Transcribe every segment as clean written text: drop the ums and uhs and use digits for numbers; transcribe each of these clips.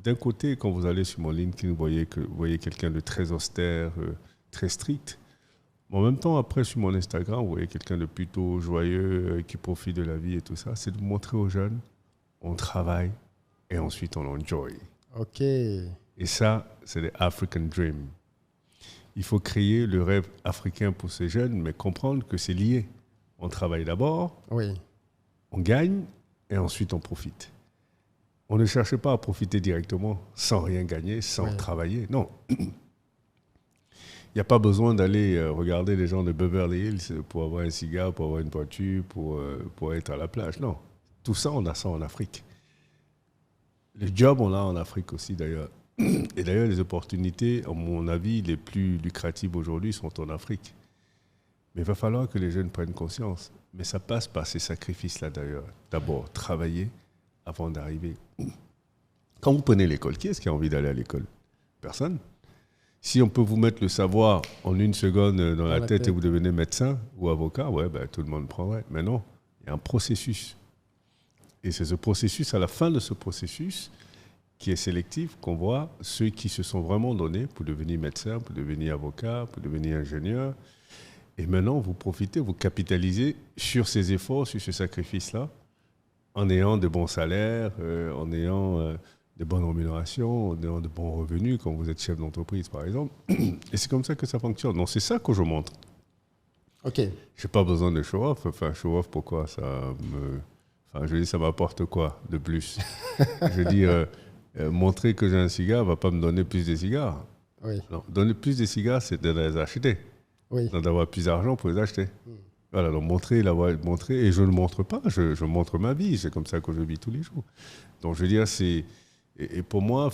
d'un côté, quand vous allez sur mon LinkedIn, vous voyez quelqu'un de très austère, très strict. Mais en même temps, après, sur mon Instagram, vous voyez quelqu'un de plutôt joyeux, qui profite de la vie et tout ça. C'est de montrer aux jeunes, on travaille et ensuite on enjoy. OK. Et ça, c'est l'African Dream. Il faut créer le rêve africain pour ces jeunes, mais comprendre que c'est lié. On travaille d'abord, Oui. on gagne et ensuite on profite. On ne cherche pas à profiter directement sans rien gagner, sans travailler. Non. Il n'y a pas besoin d'aller regarder les gens de Beverly Hills pour avoir un cigare, pour avoir une voiture, pour être à la plage. Non. Tout ça, on a ça en Afrique. Le job, on l'a en Afrique aussi d'ailleurs. Et d'ailleurs, les opportunités, à mon avis, les plus lucratives aujourd'hui sont en Afrique. Mais il va falloir que les jeunes prennent conscience. Mais ça passe par ces sacrifices-là d'ailleurs. D'abord, travailler avant d'arriver. Quand vous prenez l'école, qui est-ce qui a envie d'aller à l'école? Personne. Si on peut vous mettre le savoir en une seconde dans la tête et vous devenez médecin ou avocat, ouais, ben, tout le monde prendrait. Mais non, il y a un processus. Et c'est ce processus, à la fin de ce processus, qui est sélectif, qu'on voit ceux qui se sont vraiment donnés pour devenir médecin, pour devenir avocat, pour devenir ingénieur. Et maintenant, vous profitez, vous capitalisez sur ces efforts, sur ce sacrifice-là, en ayant de bons salaires, en ayant de bonnes rémunérations, en ayant de bons revenus, quand vous êtes chef d'entreprise, par exemple. Et c'est comme ça que ça fonctionne. Donc, c'est ça que je montre. OK. Je n'ai pas besoin de show-off. Enfin, show-off, pourquoi ça me... Enfin, je dis, ça m'apporte quoi de plus? Je veux dire, montrer que j'ai un cigare ne va pas me donner plus de cigares. Oui. Non, donner plus de cigares, c'est de les acheter. Oui. Donc, d'avoir plus d'argent pour les acheter. Voilà, donc montrer, et je ne montre pas, je montre ma vie. C'est comme ça que je vis tous les jours. Donc, je veux dire, c'est... Et pour moi,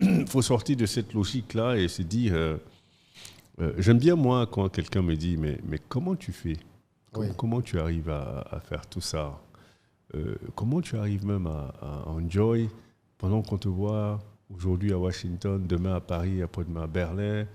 il faut sortir de cette logique-là et se dire... j'aime bien, moi, quand quelqu'un me dit, mais comment tu fais? Comment tu arrives à faire tout ça? Comment tu arrives même à enjoy pendant qu'on te voit aujourd'hui à Washington, demain à Paris, après-demain à Berlin,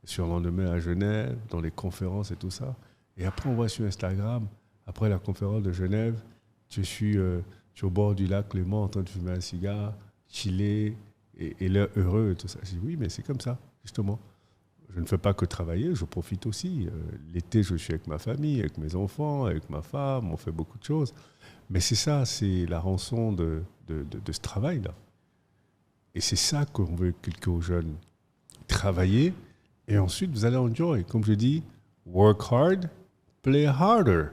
surlendemain à Genève, dans les conférences et tout ça. Et après, on voit sur Instagram, après la conférence de Genève, tu es au bord du lac Léman en train de fumer un cigare, chiller et l'air heureux et tout ça. Je dis oui, mais c'est comme ça, justement. Je ne fais pas que travailler, je profite aussi. L'été, je suis avec ma famille, avec mes enfants, avec ma femme, on fait beaucoup de choses. Mais c'est ça, c'est la rançon de ce travail-là. Et c'est ça qu'on veut expliquer aux jeunes. Travailler, et ensuite, vous allez enjoy. Comme je dis, work hard, play harder.